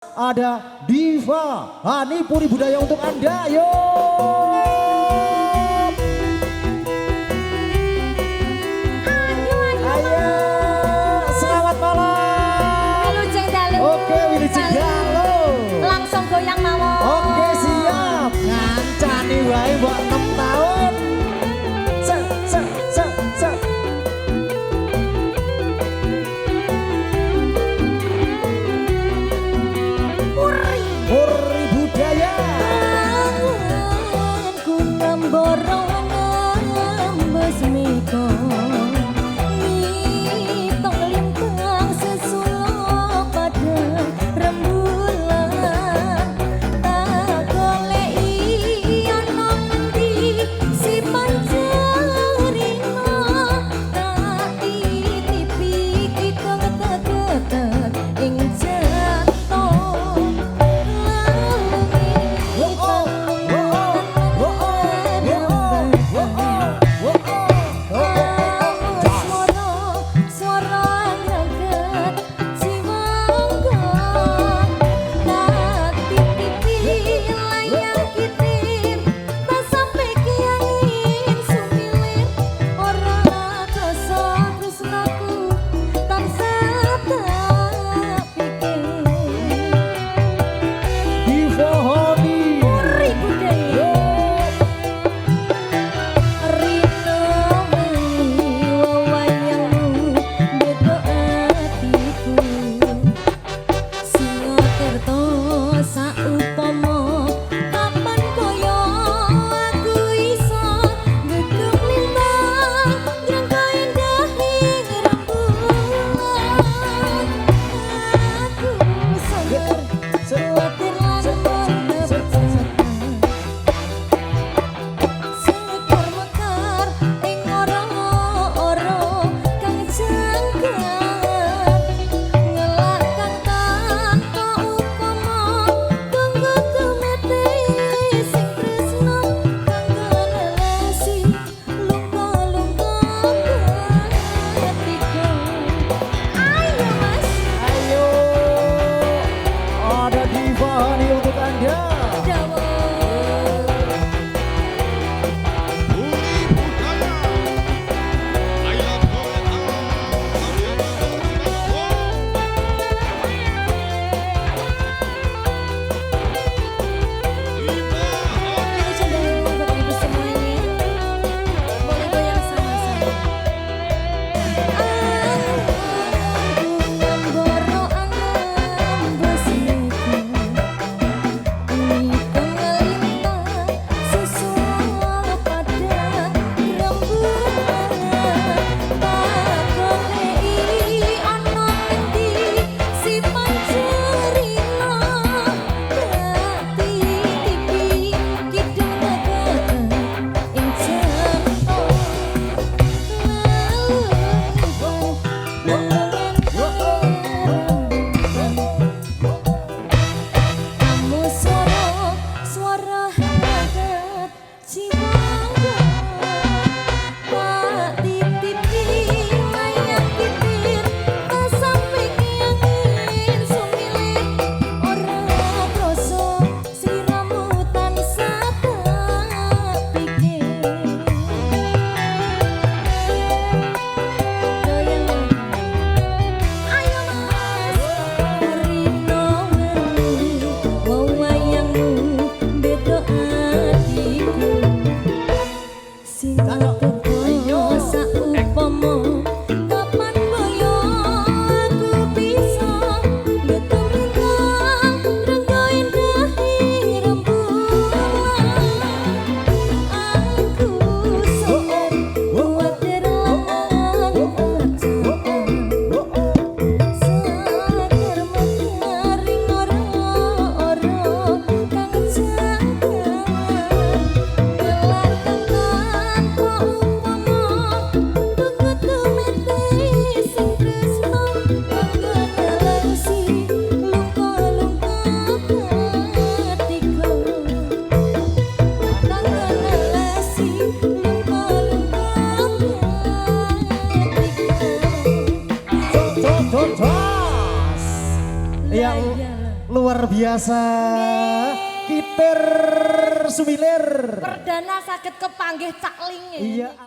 Ada Diva Hani Puri Budaya untuk Anda. Yo. Ayo, selamat malam. Wilujeng dalu. Oke, Wilujeng dalu. Langsung goyang mawon. Oke, siap. Ngancani wae mbok 6 tahun. Set. Puri Budaya. Ku nemboro nembus miko. Mitong lintang sesulok pada rembulan. Tak goleki ana ngendi si panjenengan tak titipi kita ngetet-ngetet ing luar biasa. Kiper Sumilir. Perdana sakit kepanggih cakling. Iya.